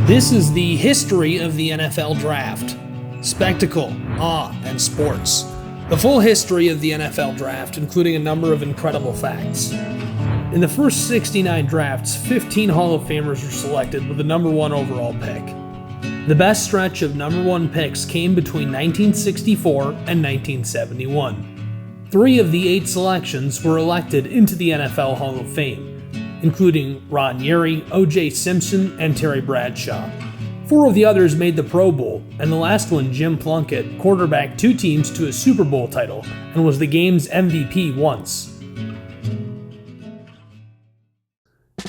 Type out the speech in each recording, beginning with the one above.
This is the history of the NFL Draft. Spectacle, awe, and sports. The full history of the NFL Draft, including a number of incredible facts. In the first 69 drafts, 15 Hall of Famers were selected with the number 1 overall pick. The best stretch of number 1 picks came between 1964 and 1971. 3 of the 8 selections were elected into the NFL Hall of Fame, including Ron Yeri, O.J. Simpson, and Terry Bradshaw. 4 of the others made the Pro Bowl, and the last one, Jim Plunkett, quarterbacked 2 teams to a Super Bowl title and was the game's MVP once.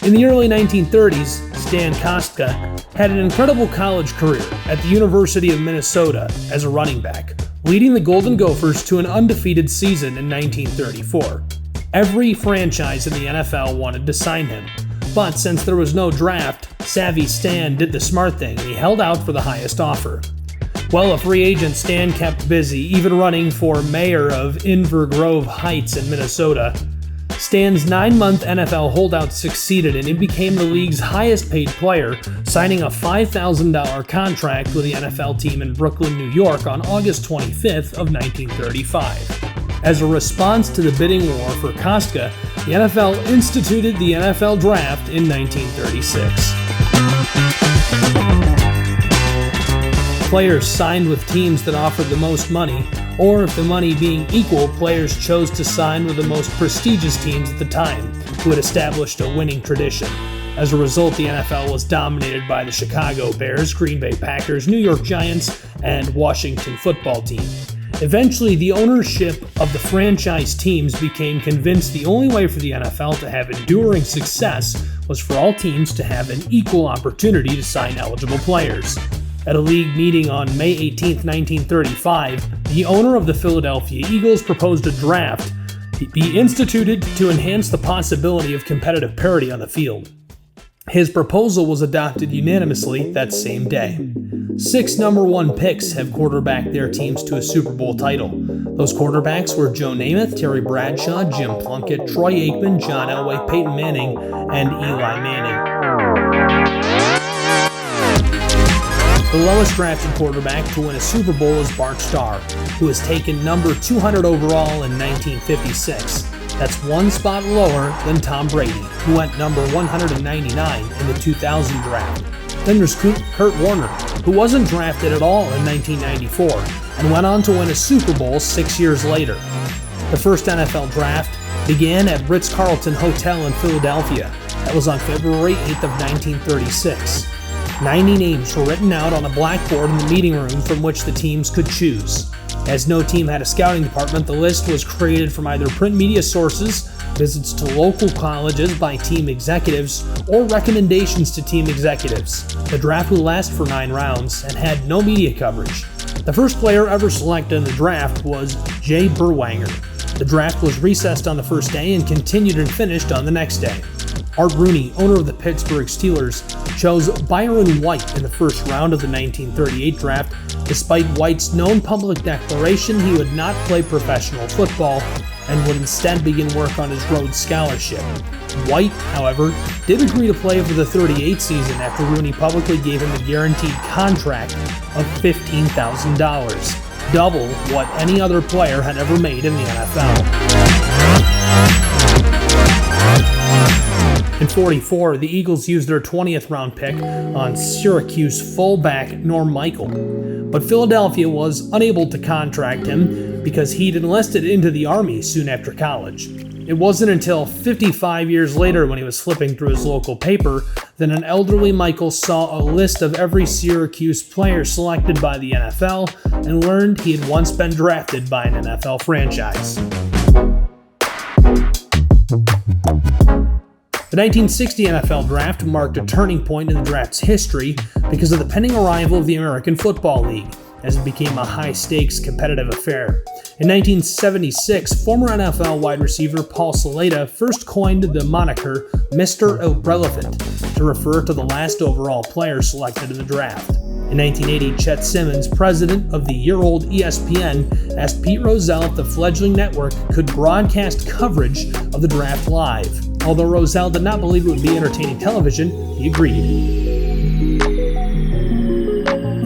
In the early 1930s, Stan Kostka had an incredible college career at the University of Minnesota as a running back, leading the Golden Gophers to an undefeated season in 1934. Every franchise in the NFL wanted to sign him, but since there was no draft, savvy Stan did the smart thing and he held out for the highest offer. Well, a free agent, Stan kept busy, even running for mayor of Inver Grove Heights in Minnesota. Stan's 9-month NFL holdout succeeded and he became the league's highest paid player, signing a $5,000 contract with the NFL team in Brooklyn, New York on August 25th of 1935. As a response to the bidding war for Kostka, the NFL instituted the NFL Draft in 1936. Players signed with teams that offered the most money, or if the money being equal, players chose to sign with the most prestigious teams at the time, who had established a winning tradition. As a result, the NFL was dominated by the Chicago Bears, Green Bay Packers, New York Giants, and Washington Football Team. Eventually, the ownership of the franchise teams became convinced the only way for the NFL to have enduring success was for all teams to have an equal opportunity to sign eligible players. At a league meeting on May 18, 1935, the owner of the Philadelphia Eagles proposed a draft be instituted to enhance the possibility of competitive parity on the field. His proposal was adopted unanimously that same day. 6 number 1 picks have quarterbacked their teams to a Super Bowl title. Those quarterbacks were Joe Namath, Terry Bradshaw, Jim Plunkett, Troy Aikman, John Elway, Peyton Manning, and Eli Manning. The lowest drafted quarterback to win a Super Bowl is Bart Starr, who was taken number 200 overall in 1956. That's 1 spot lower than Tom Brady, who went number 199 in the 2000 draft. Then there's Kurt Warner, who wasn't drafted at all in 1994 and went on to win a Super Bowl 6 years later. The first NFL draft began at Ritz-Carlton Hotel in Philadelphia. That was on February 8th of 1936. 90 names were written out on a blackboard in the meeting room from which the teams could choose. As no team had a scouting department, the list was created from either print media sources, visits to local colleges by team executives, or recommendations to team executives. The draft would last for 9 rounds and had no media coverage. The first player ever selected in the draft was Jay Berwanger. The draft was recessed on the first day and continued and finished on the next day. Art Rooney, owner of the Pittsburgh Steelers, chose Byron White in the first round of the 1938 draft, despite White's known public declaration he would not play professional football and would instead begin work on his Rhodes Scholarship. White, however, did agree to play for the 38 season after Rooney publicly gave him a guaranteed contract of $15,000, double what any other player had ever made in the NFL. In 44, the Eagles used their 20th round pick on Syracuse fullback Norm Michael, but Philadelphia was unable to contract him because he'd enlisted into the Army soon after college. It wasn't until 55 years later, when he was flipping through his local paper, that an elderly Michael saw a list of every Syracuse player selected by the NFL and learned he had once been drafted by an NFL franchise. The 1960 NFL Draft marked a turning point in the draft's history because of the pending arrival of the American Football League, as it became a high-stakes competitive affair. In 1976, former NFL wide receiver Paul Saleta first coined the moniker Mr. Irrelevant to refer to the last overall player selected in the draft. In 1980, Chet Simmons, president of the year-old ESPN, asked Pete Rozelle if the fledgling network could broadcast coverage of the draft live. Although Rozelle did not believe it would be entertaining television, he agreed.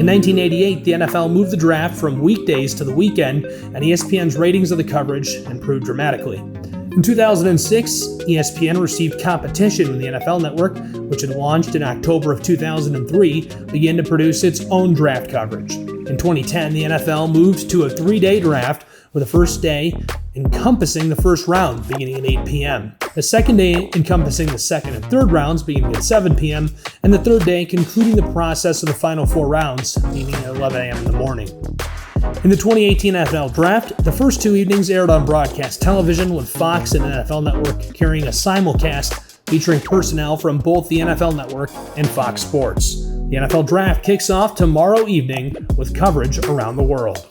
In 1988, the NFL moved the draft from weekdays to the weekend, and ESPN's ratings of the coverage improved dramatically. In 2006, ESPN received competition when the NFL Network, which had launched in October of 2003, began to produce its own draft coverage. In 2010, the NFL moved to a 3-day draft, with the first day encompassing the first round, beginning at 8 p.m., the second day encompassing the second and third rounds, beginning at 7 p.m., and the third day concluding the process of the final 4 rounds, beginning at 11 a.m. in the morning. In the 2018 NFL Draft, the first 2 evenings aired on broadcast television, with Fox and NFL Network carrying a simulcast featuring personnel from both the NFL Network and Fox Sports. The NFL Draft kicks off tomorrow evening with coverage around the world.